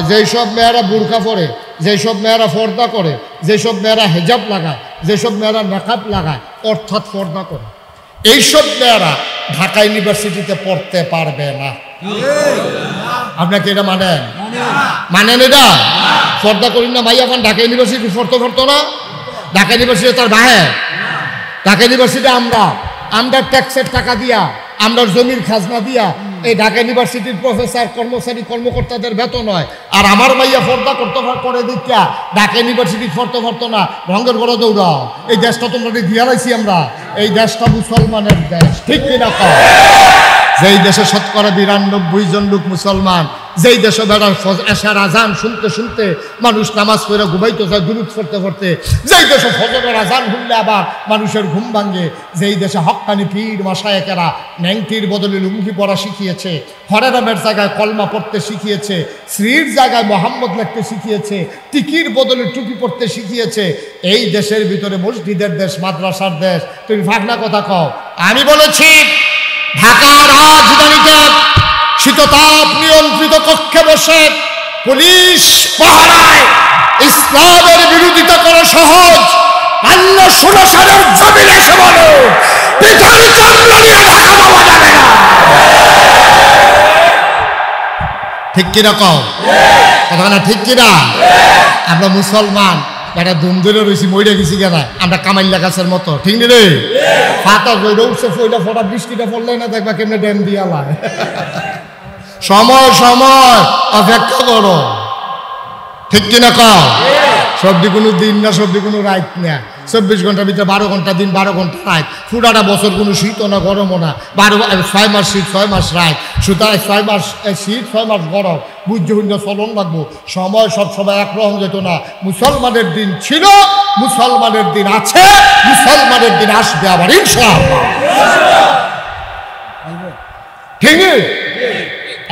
[SPEAKER 1] যেই সব মেয়েরা বুরকা পরে যেই সব মেয়েরা পর্দা করে যেই সব মেয়েরা হেজাব লাগায় যেসব মেয়েরা মেকআপ লাগায় অর্থাৎ পর্দা করে এইসব মেয়েরা ঢাকা ইউনিভার্সিটিতে পড়তে পারবে না আপনাকে এটা মানেন এটা পর্দা করি না ভাই এখন ঢাকা ইউনিভার্সিটি পড়তো না ঢাকা ইউনিভার্সিটি তার বাহে ঢাকা ইউনিভার্সিটি আমরা ট্যাক্সের টাকা দিয়া আমরা জমির খাজনা দিয়া এই ঢাকা ইউনিভার্সিটির প্রফেসর কর্মচারী কর্মকর্তাদের বেতন হয় আর আমার ভাইয়া পর্দা করতে করে দিকা ঢাকা ইউনিভার্সিটি পড়তো না রঙের বড় দৌড়াও এই দেশটা তোমরা দিয়া রাইছি আমরা এই দেশটা মুসলমানের দেশ ঠিক কিনা যেই দেশে 92% লোক মুসলমান যেই দেশে বেড়ার এশার আজান শুনতে শুনতে মানুষ নামাজ পড়ে ঘুমাইতে যায় দুরূদ পড়তে পড়তে, যেই দেশে ফজরের আজান শুনলে আবার মানুষের ঘুম ভাঙে, যেই দেশে হক্কানি পীর মাশায়েখেরা ন্যাংটির বদলে লুঙ্গি পরা শিখিয়েছে, হরেরামের জায়গায় কলমা পড়তে শিখিয়েছে, শ্রীর জায়গায় মোহাম্মদ লিখতে শিখিয়েছে, টিকির বদলে টুপি পড়তে শিখিয়েছে, এই দেশের ভিতরে মসজিদের দেশ, মাদ্রাসার দেশ, তুমি ফাঁকনা কথা কও। আমি বলেছি ঢাকার রাজধানীতে শীততাপ নিয়ন্ত্রিত কক্ষে বসে পুলিশ পাহারায় ইসলামের বিরোধিতা করা সহজ, 15-16 সালের জমিনে এসে বলো পিঠের চামড়া দিয়ে ঢাকা পাওয়া যাবে না। ঠিক কিনা কও কথা না? ঠিক কিনা? আমরা মুসলমান একটা ধুম ধরে রয়েছি, মইরা গেছি কেন? আমরা কামাইল্লা গাছের মতো, ঠিক নি রে? ফাতা বইটা উঠছে, ফইটা ফোটা বৃষ্টিটা পড়লে না দেখবা কেমনে ড্যাম দিয়া লায়। সময় সময় অপেক্ষা করো, ঠিক কিনা কও? সবদি কোনো দিন না, সবদি কোনো রাত না, 24 ঘন্টার ভিতরে 12 ঘন্টা দিন, 12 ঘন্টা রাত, পুরাটা বছর কোনো শীতও না গরমও না, 6 মাস শীত 6 মাস রাত, সুতরাং 6 মাস শীত 6 মাস গরম, বুঝতে বুঝতে চলন লাগবো। সময় সব সময় একরকম যেত না। মুসলমানের দিন ছিল, মুসলমানের দিন আছে, মুসলমানের দিন আসবে আবার ইনশাআল্লাহ, ঠিক?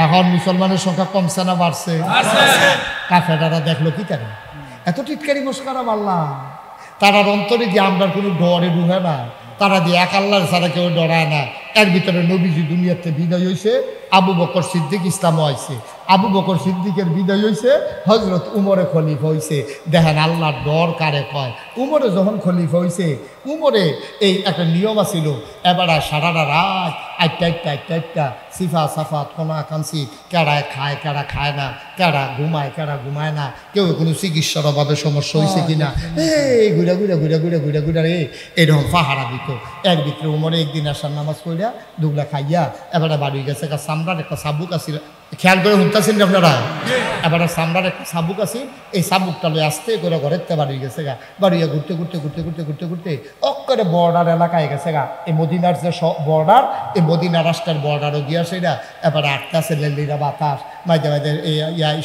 [SPEAKER 1] এখন মুসলমানের সংখ্যা কমছে না বাড়ছে? কাফেররা দেখলো কি করে এত টিটকারি মস্কারা মারলা, তারার অন্তরে দিয়ে আমরা কোনো ডরে ঢুকে না, তারা দিয়ে এক আল্লাহর ছাড়া কেউ ডরায় না। এর ভিতরে নবীজি দুনিয়াতে বিদায় হয়েছে, আবু বকর সিদ্দিক ইসলাম হয়েছে, আবু বকর সিদ্দিকের বিদায় হয়েছে, হজরত উমরে খলিফা হয়েছে। দেখেন আল্লাহর ডর কারে কয়। উমরে যখন খলিফা হয়েছে, উমরে এই একটা নিয়ম আছিল, এবার সারাটা রাত আটটা সিফা সাফা থনা কাঞ্চি, কেড়ায় খায় কেড়া খায় না, কেড়া ঘুমায় না, কেউ কোনো চিকিৎসার অভাবে সমস্যা হয়েছে কিনা, এই ঘুরা রে এরকম পাহারা দিত। এর ভিতরে উমরে একদিন আসার নামাজ পড়িয়া দুগলা খাইয়া এবারে বাড়ি গেছে, সামরার একটা সাবুক আছিল, খেয়াল করে শুনতেছেন আপনারা, এবারে সামরার একটা সাবুক আছে, এই সাবুকটা লয়ে আসতে করে ঘরের তে বাড়ি গেছে গা, বাড়িয়া ঘুরতে অক্করে বর্ডার এলাকায় গেছে গা, এই মদিনার যে বর্ডার, এই মদিনা রাষ্ট্রের বর্ডারও গিয়া সেটা এবারে আটটা আছে লেলিরা বাতাস, মাঝে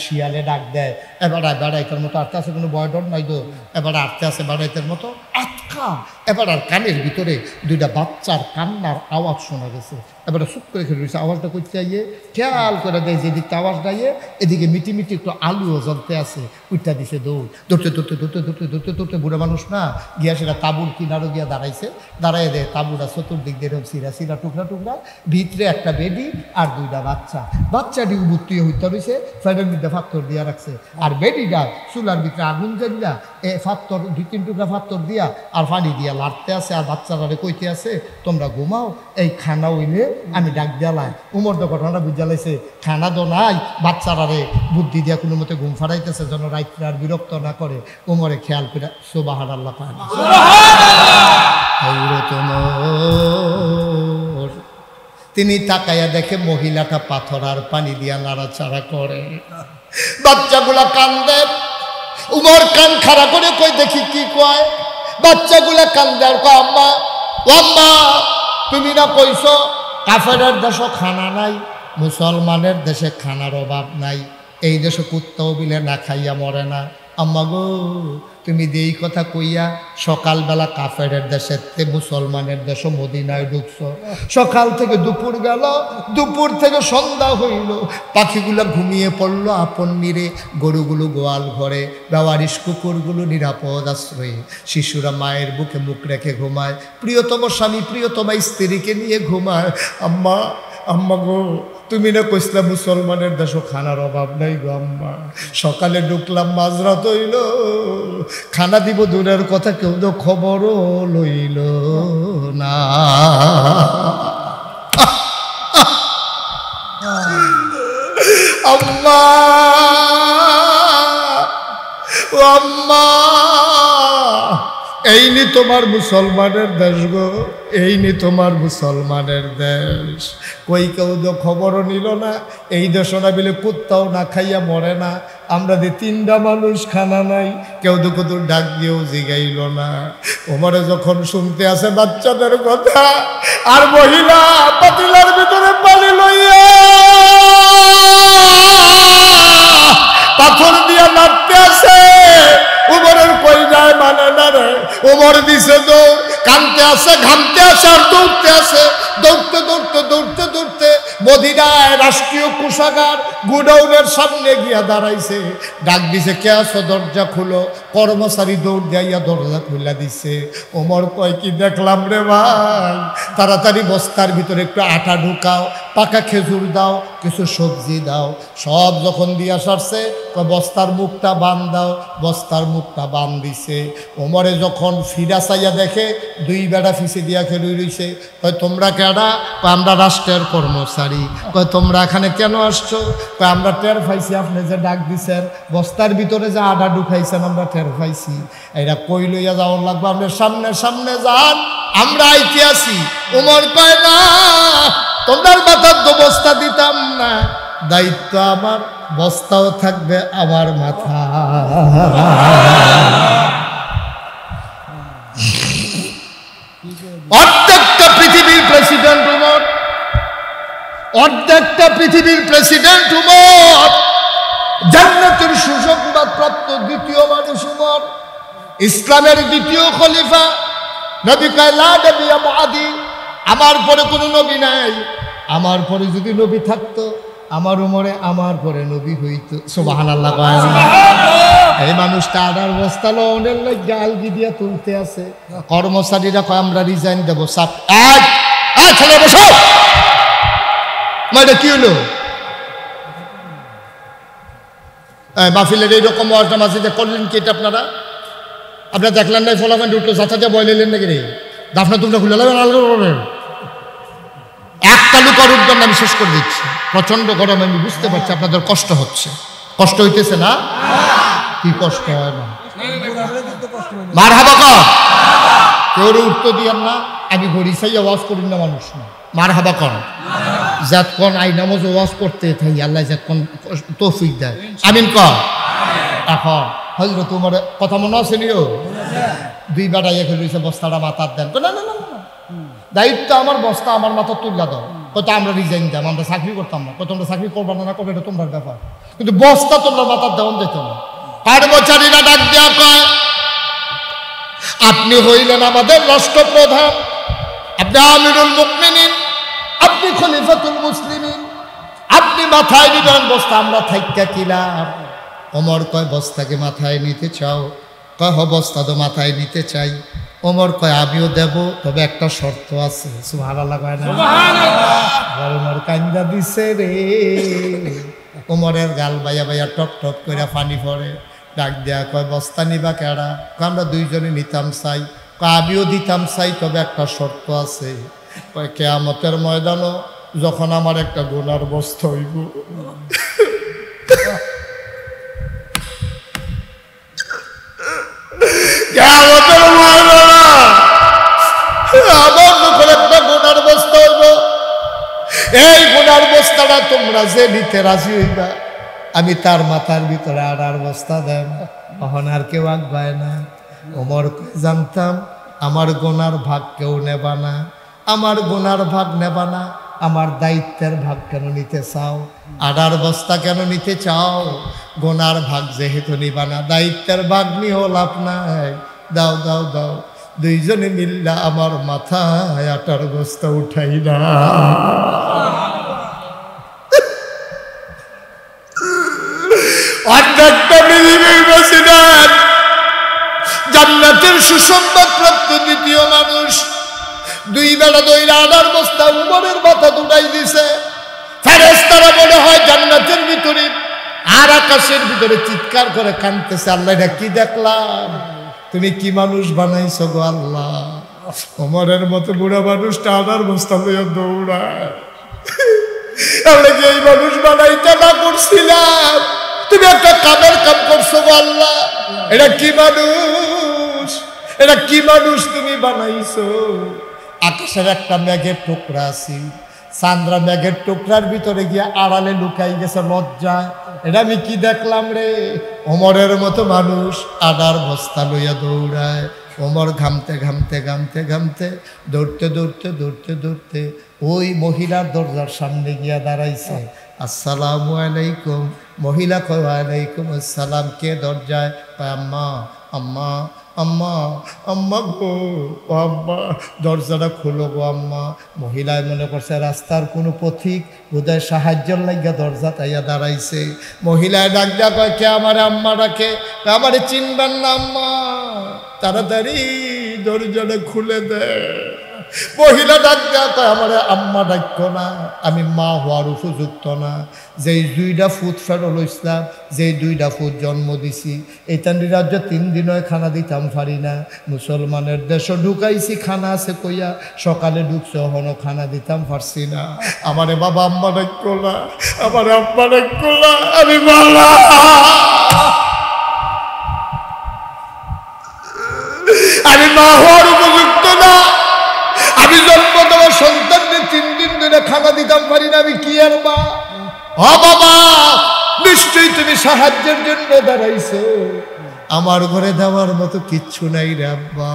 [SPEAKER 1] শিয়ালে ডাক দেয়, এবারে বেড়াইতের মতো আটটা আছে, কোনো বর্ডার নাই তো, এবারে আটটা আছে বেড়াইতের মতো আটকা। এবার আর কানের ভিতরে দুইটা বাচ্চার কান্নার আওয়াজ শোনা গেছে, এবারে চুপ করে খেলে রয়েছে, আওয়াজটা করতে আইয়ে খেয়াল করে দেয় যেদিকটা আওয়াজ দাইয়ে এদিকে মিটি একটু আলুও জ্বলতে আছে, উঠটা দিছে দৌড়তে বুড়া মানুষ না গিয়া সেটা তাবুর কিনারও গিয়া দাঁড়াই দেয়, তাবুরা চতুর্দিক দিয়ে এরকম সিরা টুকরা, ভিতরে একটা বেডি আর দুইটা বাচ্চাটি উবুত্তি হইতে রয়েছে, ফ্যানের মধ্যে ফাত্তর দিয়া রাখছে, আর বেডিটা চুলার ভিতরে আগুন জ্বালিয়া ফাত্তর 2-3 টুকরা ফাত্তর দিয়া আর পানি দিয়া লাড়তে আছে, আর বাচ্চারা কইতে আছে তোমরা ঘুমাও, এই খানা হইলে আমি ডাক দিয়ালাই। উমর তো ঘটনাটা বুঝালাইছে, খানা তো নাই, বাচ্চারা বুদ্ধি দিয়া কোনো মতে ঘুম ফাড়াইতেছে যেন রাত্রে আর বিরক্ত না করে। উমরে খেয়াল করে সুবহানাল্লাহ পায়, তিনি তাকাইয়া দেখে মহিলাটা পাথর আর পানি দিয়া নাড়াচাড়া করে, বাচ্চাগুলা কান্দে। উমর কান খাড়া করে কই দেখি কি কয়, বাচ্চাগুলা কান্দে আর কয় আম্মা ও আম্মা তুমি না কইছ কাফেরের দেশে খানা নাই, মুসলমানের দেশে খানার অভাব নাই, এই দেশে কুত্তাও বিলে না খাইয়া মরে না। আম্মা গো তুমি এই কথা কইয়া সকালবেলা কাফেরের দেশের মুসলমানের দেশ মদিনায় ঢুকছ, সকাল থেকে দুপুর গেল, দুপুর থেকে সন্ধ্যা হইল, পাখিগুলো ঘুমিয়ে পড়লো আপন নিরে, গরুগুলো গোয়াল ঘরে, বেওয়ারিশ কুকুরগুলো নিরাপদ আশ্রয়ে, শিশুরা মায়ের বুকে মুখ রেখে ঘুমায়, প্রিয়তম স্বামী প্রিয়তমা স্ত্রীকে নিয়ে ঘুমায়। আম্মা আম্মা গো তুমি না কইসলা মুসলমানের দেশ খানার অভাব নাই গো আম্মা, সকালে ঢুকলাম মাঝরাত হইল, খানা দিব দূরের কথা কেউ তো খবরও লইল না। আম্মা ও আম্মা এই নি তোমার মুসলমানের দেশ গো, এই নি তোমার মুসলমানের দেশ, কই কেউ তো খবরও নিল না, এই দেশ না বিলে কুত্তাও না খাইয়া মরে না, আমরা যে 3টা মানুষ খানা নাই, কেউ তো কত ডাক দিয়েও জিগাইল না। ওমরে যখন শুনতে আসে বাচ্চাদের কথা, আর মহিলা পাতিলার ভিতরে পানি লইয়া আছে, ঘামতে আছে আর দৌড়তে আছে। দৌড়তে দৌড়তে দৌড়তে দৌড়তে মদিনায় রাষ্ট্রীয় কোষাগার গোডাউনের সামনে গিয়া দাঁড়াইছে। ডাক দিছে, কে আছো? দরজা খুলো। কর্মচারী দৌড় দিয়া দরজা খুলে দিছে। ওমর কয়, কি দেখলাম রে ভাই, তাড়াতাড়ি বস্তার ভিতরে একটু আটা ঢুকাও, পাকা খেজুর দাও, কিছু সবজি দাও। সব যখন দিয়া সারছে, বস্তার মুখটা বান দাও। বস্তার মুখটা বান দিছে। ওমরে যখন ফিরা চাইয়া দেখে দুই বেড়া ফিসে দিয়া খেলুই রইছে। কয়, তোমরা কেডা? কয়, আমরা রাষ্ট্রের কর্মচারী। কয়, তোমরা এখানে কেন আসছো? কয়, আমরা টের পাইছি আপনি যে ডাক দিছেন, বস্তার ভিতরে যে আটা ঢুকাইছেন আমরা টের পাইছি। এরা কই লইয়া যাওয়ার লাগবে, আপনি সামনে সামনে যান, আমরা আইতে আছি। ওমর কয়, না, তোমরা মাথার তো বস্তা দিতাম না, দায়িত্ব আমার, বস্তাও থাকবে আমার মাথা। অর্ধেকটা পৃথিবীর প্রেসিডেন্ট উমর, অর্ধেকটা পৃথিবীর প্রেসিডেন্ট উমর, জান্নাতের সুসংবাদ প্রাপ্ত দ্বিতীয় মানুষ উমর, ইসলামের দ্বিতীয় খলিফা। নবী কয়, লা নবিয়্যা বা'দি, আমার পরে কোনো নবী নাই। আমার পরে যদি নবী থাকতো, আমার উমরে আমার পরে নবী হইতো। সুবহানাল্লাহ। এই মানুষটা আডার বস্তা লোনের লজ্জা আলগি দিয়া তুলতে আছে। কর্মচারীরা কয়, আমরা রিজাইন দেবো। সাপ ছেলে বসো। এটা কি হলো? মাহফিলের এইরকম ওয়াজটা মাঝে করলেন কি এটা আপনারা? আপনারা দেখলেন না ফলাফল উঠলো, যাচাতে বয়লেন নাকি রে? দাফনা তোমরা খুলে নেবেন। একটা লোক আর উঠবেন না, আমি শেষ করে দিচ্ছি। প্রচন্ড গরম, আমি বুঝতে পারছি আপনাদের কষ্ট হচ্ছে। কষ্ট হইতেছে না? কি কষ্ট হয় না? মারহাবা কর, কেউ উত্তর দিয়ান না। আমি ঘড়ি চাই ওয়াজ করি না মানুষ না। মারহাবা কর, যাতক্ষণ আই নামাজ ওয়াজ করতে থাকি, আল্লাহ যাতক্ষণ তৌফিক দেয়। আমিন কর। এখন হজরত তোমার কথা মনে আছে নিও, দুই বেটা এখানে রয়েছে, বস্তাটা মাথার দেন। না না না, দায়িত্ব আমার, বস্তা আমার মাথা তুল্লা দাও। কত আমরা রিজাইন দাম, আমরা চাকরি করতাম না। কত আমরা চাকরি করবো না করবো, এটা তোমার ব্যাপার, কিন্তু বস্তা তোমরা মাথার দেওয়ান যেত না। কর্মচারীরা ডাক দেওয়া কয়, আপনি হইলেন আমাদের রাষ্ট্রপ্রধান, আপনি আমিরুল মুমিনিন, আপনি খলিফাতুল মুসলিমিন, আপনি মাথায় নিবেন বস্তা, আমরা থাইক্কা কিলাম। ওমর কয়, বস্তাকে মাথায় নিতে চাও? কয়, হ, বস্তা তো মাথায় নিতে চাই। ওমর কয়, আমিও দেব, তবে একটা শর্ত আছে। সুবহানাল্লাহ কয় না? ওমর কান্দা দিছে রে। ওমরের গাল বাইয়া বাইয়া টপ টপ করে পানি পড়ে। ডাক দেয়া কয়, বস্তা নিবা কেডা? কয়, আমরা দুইজনে নিতাম চাই। কয়, আমিও দিতাম চাই, তবে একটা শর্ত আছে। কয়, কিয়ামতের ময়দানও যখন আমার একটা গোনার বস্তা হইব, কিয়ামতের ময়দানে আমার যখন একটা গোনার বস্তা হইব, এই গোনার বস্তাটা তোমরা যে নিতে রাজি হইবা, আমি তার মাথার ভিতরে আড়ার বস্তা দেন। তখন আর কেউ আঁকবায় না। ওমর জানতাম আমার গোনার ভাগ কেউ নেবা না, আমার গোনার ভাগ নেবা না, আমার দায়িত্বের ভাগ কেন নিতে চাও? আড়ার বস্তা কেন নিতে চাও? গোনার ভাগ যেহেতু নিবা না, দায়িত্বের ভাগ নিয়েও লাভ নাই। দাও দাও দাও, দুইজনে মিল্লা আমার মাথায় আটার বস্তা উঠাই না। জান্নাতের সুসংবাদ প্রাপ্ত দ্বিতীয় মানুষ, দুই বেলা দইরা আনার বস্তা উমরের মাথা উঠাই দিছে। ফেরেশতারা মনে হয় জান্নাতের ভিতরে আর আকাশের ভিতরে চিৎকার করে কাঁদতেছে, আল্লাহ এটা কি দেখলাম, তুমি কি মানুষ বানাইছো গো আল্লাহ। ওমরের মতো বুড়া মানুষটা আনার বস্তা লইয়া দৌড়ায়। আমরা কি এই মানুষ বানাইতে না করছিলাম? তুমি একটা কামের কাম করছো গো আল্লাহ। এটা কি মানুষ, এটা কি মানুষ তুমি বানাইছো? আকাশের একটা মেঘের টুকরা আছে, চান্দ্রা মেঘের টুকরার ভিতরে গিয়ে আড়ালে লুকাই গেছে লজ্জায়। এটা আমি কি দেখলাম রে? ওমরের মতো মানুষ আডার বস্তা লইয়া দৌড়ায়। ওমর ঘামতে ঘামতে ঘামতে ঘামতে দৌড়তে দৌড়তে দৌড়তে দৌড়তে ওই মহিলার দরজার সামনে গিয়া দাঁড়াইছে। আসসালামু আলাইকুম। মহিলা কয়, ওয়ালাইকুম আসসালাম। কে দরজায়? আম্মা আম্মা আম্মা আম্মা গো, ও আম্মা দরজাটা খুলো গো আম্মা। মহিলায় মনে করছে রাস্তার কোনো পথিক বোধহয় সাহায্যের লাগিয়া দরজা তাইয়া দাঁড়াইছে। মহিলায় ডাক দেয়া কয়, কে আমার আম্মা ডাকে? আমারে চিনবেন না আম্মা, তাড়াতাড়ি দরজাটা খুলে দে। মহিলা ডাক দেয়া কয়, আমার আম্মা ডাক্য না, আমি মা হওয়ার উপযুক্ত না। যেই 2টা ফুট ফেরল ইসলাম, যেই 2টা ফুট জন্ম দিছি, এই তান্ডি রাজ্য 3 দিন হয় খানা দিতাম পারি না। মুসলমানের দেশও ঢুকাইছি, খানা আছে কইয়া, সকালে ঢুকছে হনো খানা দিতাম পারছি না। আমারে বাবা আম্মা ডাক্য না, আমার আম্মা ডাক্য না, আমি মালা, আমি মা হওয়ার উপযুক্ত না। আমি জন্ম দেওয়া সন্তানদের 3 দিন ধরে খানা দিতাম পারি না, আমি কি আর মা? ও বাবা, নিশ্চয়ই তুমি সাহায্যের জন্য দাঁড়াইছো, আমার ঘরে দেওয়ার মতো কিচ্ছু নাই রে আব্বা।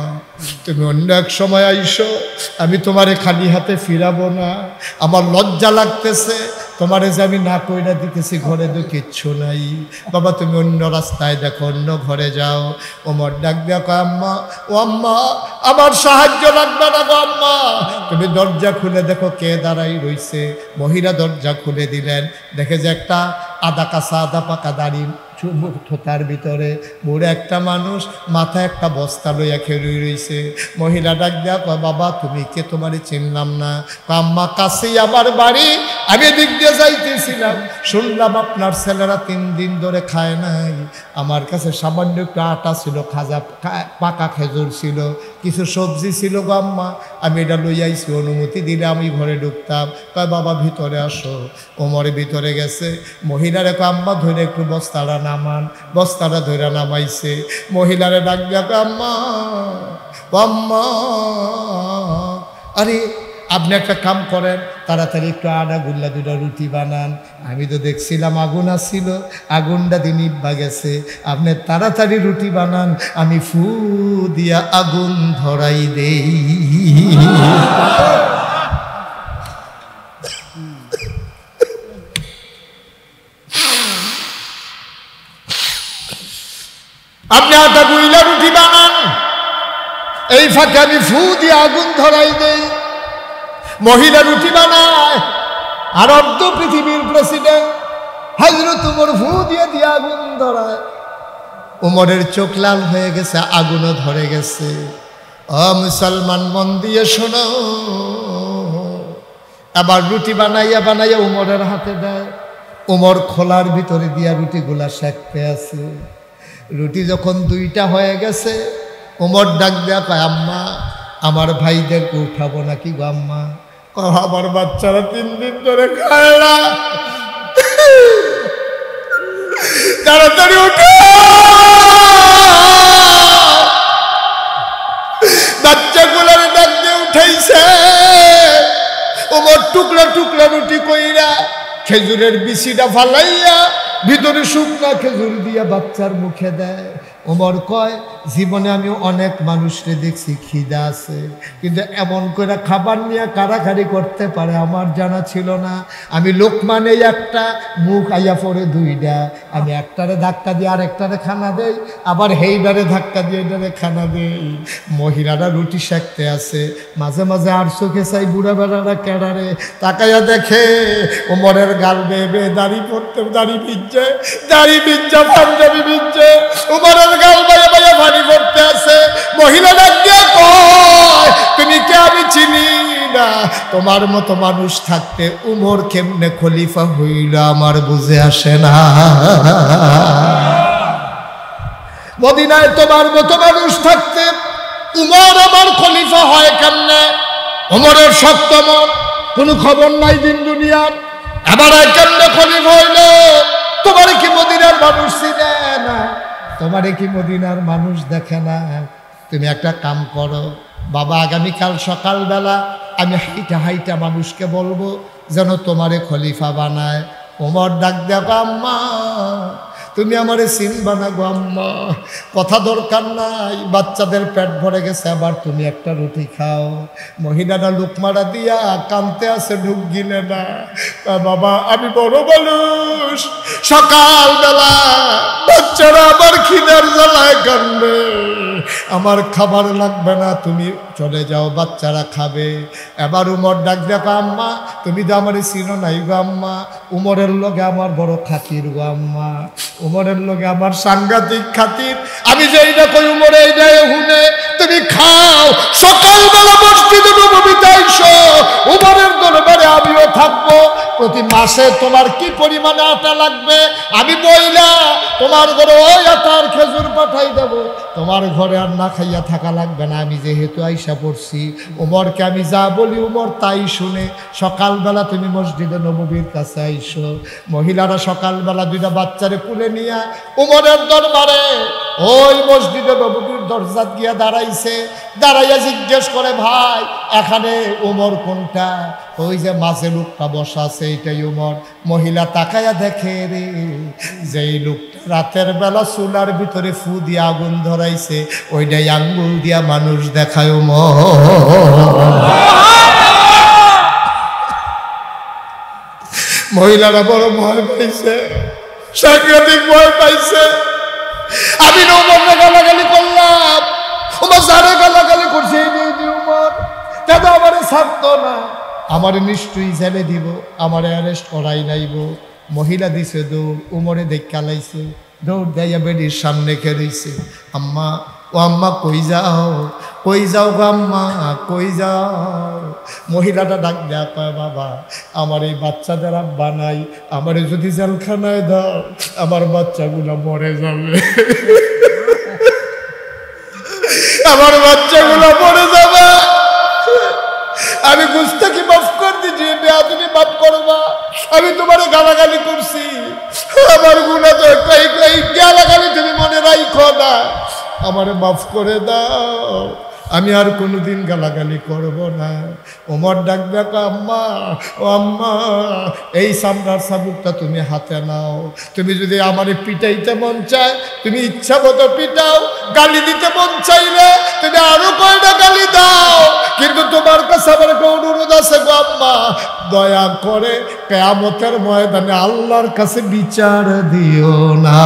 [SPEAKER 1] তুমি অন্য এক সময় আইসো, আমি তোমারে খালি হাতে ফিরাবো না। আমার লজ্জা লাগতেছে তোমারে যে আমি না কইরা দিতেছি, ঘরে তো কিচ্ছু নাই। বাবা তুমি অন্য রাস্তায় দেখো, অন্য ঘরে যাও। ওমর ডাক দেখো, আম্মা ও আম্মা, আমার সাহায্য লাগবে না গো আম্মা, তুমি দরজা খুলে দেখো কে দাঁড়াই রইছে। মহিলা দরজা খুলে দিলেন, দেখে যে একটা আদা কাঁচা আদা পাকা দাড়ি থোতার ভিতরে বুড়ে একটা মানুষ, মাথায় একটা বস্তা লইয়া খেয়ে রইছে। মহিলা ডাক দেয়া কয়, বাবা তুমি কে? তোমারে চিনলাম না। আম্মা কাছেই আমার বাড়ি, আমি এদিক দিয়ে যাইতেছিলাম, শুনলাম আপনার ছেলেরা 3 দিন ধরে খায় নাই। আমার কাছে সামান্য একটু আটা ছিল, খাজা পাকা খেজুর ছিল, কিছু সবজি ছিল গো আম্মা, আমি এটা লইয়াইছি, অনুমতি দিলে আমি ঘরে ঢুকতাম। কয় বাবা ভিতরে আসো। ওমরে ভিতরে গেছে, মহিলারে কয় আম্মা ধরে একটু বস্তাটা নামান। বস্তাটা ধরে নামাইছে। মহিলারে ডাক দেয়া, আম্মা আম্মা, আরে আপনি একটা কাম করেন, তাড়াতাড়ি একটু আটা গুল্লা 2টা রুটি বানান। আমি তো দেখছিলাম আগুন আসছিল, আগুনটা দিন নিভা গেছে, আপনি তাড়াতাড়ি রুটি বানান, আমি ফু দিয়া আগুন ধরাই দেই। আপনি আটা গুইলা রুটি বানান, এই ফাঁকে আমি ফু দিয়ে আগুন ধরাই দেই। মহিলা রুটি বানায়, আর অর্ধ পৃথিবীর প্রেসিডেন্ট হযরত উমর ফু দিয়ে দিয়ে আগুন ধরায়। উমরের চোখ লাল হয়ে গেছে, আগুনও ধরে গেছে। ও মুসলমান মন দিয়ে শোনো, আবার রুটি বানাইয়া বানাইয়া উমরের হাতে দেয়। উমর খোলার ভিতরে দিয়া রুটিগুলা সেঁকতে আছে। রুটি যখন 2টা হয়ে গেছে, উমর ডাক দেয়া কয়, আম্মা আমার ভাইদেরকে উঠাবো নাকি গো আম্মা? আমার বাচ্চারা 3 দিন ধরে খায় না, তাড়াতাড়ি উঠো। বাচ্চাগুলোর ডাক দিয়ে উঠাইছে। উমর টুকরা টুকরা রুটি কইরা খেজুরের বিচিটা ফালাইয়া ভিতরে শুকনা খেজুর দিয়া বাচ্চার মুখে দেয়। ওমর কয়, জীবনে আমি অনেক মানুষকে দেখছি খিদা আছে, কিন্তু এমন করে খাবার নিয়ে কাড়াকাড়ি করতে পারে আমার জানা ছিল না। আমি লোকমানে একটা, মুখ আইয়া পড়ে 2টা, আমি একটারে ধাক্কা দিয়ে আরেকটারে খানা দেই, আবার হেইডারে ধাক্কা দিয়ে এটারে খানা দেই। মহিলারা রুটি সেঁকতে আছে, মাঝে মাঝে আর চোখে চাই বুড়া বেড়ারা কেডারে তাকাইয়া দেখে ওমরের গাল বেয়ে বেয়ে দাড়ি পড়তে, দাড়ি ভিজছে, দাড়ি ভিজছে, পাঞ্জাবি ভিজছে, ওমরের গাল বাইয়া বাইয়া পানি পড়তে আছে। মহিলা ডাক দিয়ে কয়, তুমি কে? আমি চিনি না, তোমার মতো মানুষ থাকতে উমর কেমনে খলিফা হইল আমার বুঝে আসে না। মদিনায় তোমার মতো মানুষ থাকতে উমর আমার খলিফা হয় কেমনে? উমরের সপ্তম কোনো খবর নাই দিন দুনিয়ার, আবার কেমনে খলিফা হইল? তোমার কি মদিনার মানুষ চিনে না? তোমারে কি মদিনার মানুষ দেখে না? তুমি একটা কাম করো বাবা, আগামীকাল সকালবেলা আমি হাইটা হাইটা মানুষকে বলবো যেন তোমারে খলিফা বানায়। ওমর ডাক দেখো, আম্মা তুমি আমারে চিনবা না গো আম্মা, কথা দরকার নাই, বাচ্চাদের পেট ভরে গেছে, আবার তুমি একটা রুটি খাও। মহিলাটা লুকমারা দিয়া কানতে আছে, ঢুক গিলে না। বাবা আমি বড় মানুষ, সকালবেলা বাচ্চারা আবার খিদের জ্বালায় কান্দে, আমার খাবার লাগবে না, তুমি চলে যাও, বাচ্চারা খাবে। এবার উমর ডাক দেখো, আম্মা তুমি তো আমার চিনো নাই গো আম্মা, উমরের লগে আমার বড় খাতির গো আম্মা, উমরের লগে আমার সাংঘাতিক খাতির, আমি যেই না কই উমরে এইটাই হুনে, তুমি খাও, সকালবেলা মসজিদে নববীতে আইসো, উমরের দরবারে আমিও থাকবো, প্রতি মাসে তোমার কি পরিমাণে আটা লাগবে আমি বইলা তোমার ঘরে ওই আটার খেজুর পাঠাই দেব, তোমার ঘরে আর না খাইয়া থাকা লাগবে না, আমি যেহেতু আইসা পড়ছি। উমরকে আমি যা বলি উমর তাই শুনে, সকালবেলা তুমি মসজিদে নববীর কাছে আইসো। মহিলারা সকালবেলা দুইটা বাচ্চারে কুলে নিয়ে উমরের দরবারে ওই মসজিদে নববীর দরজাত গিয়া দাঁড়াইছে, দাঁড়াইয়া জিজ্ঞেস করে, ভাই এখানে উমর কোনটা? ওই যে মাঝে লোকটা বসা আছে এইটাই উমর। মহিলা তাকাইয়া দেখে রে, যেই লোকটা রাতের বেলা চুলার ভিতরে ফু দিয়ে আগুন ধরাইছে, ওইটাই আঙ্গুল দিয়া মানুষ দেখায় উমর। মহিলারা বড় ভয় পাইছে, সাংঘাতিক ভয় পাইছে। আমি উমরকে গালাগালি করলাম, উমর যারে গালাগালি করছে এই উমর কেন আমারে ছাড়তো না, আমারে নিশ্চয়ই জেলে দিব, আমারে অ্যারেস্ট করাই নাইব। মহিলা দিছে দৌড়, উমরে দেখা লাইছে, দৌড় দেয়া বেডির সামনে খেয়েছে। আম্মা ও আম্মা কই যাও, কই যাও গো আম্মা, কই যাও? মহিলাটা ডাক দেয়া কয়, বাবা আমার এই বাচ্চাদের আব্বা নাই, আমারে যদি জেলখানায় দাও আমার বাচ্চাগুলো মরে যাবে, আমার বাচ্চাগুলো মরে যাবে, আমি গুস্তাকি মাফ করে দিচ্ছি, তুমি মাফ করবা, আমি তোমার গালাগালি করছি, আমার গুণা তো এই গালাগালি তুমি মনে রাখো না, আমারে মাফ করে দাও, আমি আর কোনোদিন গালাগালি করব না। ওমর ডাক দেখো, আম্মা ও আম্মা এই সামরার সাবুকটা তুমি হাতে নাও, তুমি যদি আমারে পিটাইতে মন চায় তুমি ইচ্ছা মতো পিটাও, গালি দিতে মন চাইলে তুমি আরো কয়টা গালি দাও, কিন্তু তোমার কাছে আমার একটা অনুরোধ আছে গো আম্মা, দয়া করে কিয়ামতের ময়দানে আল্লাহর কাছে বিচার দিও না।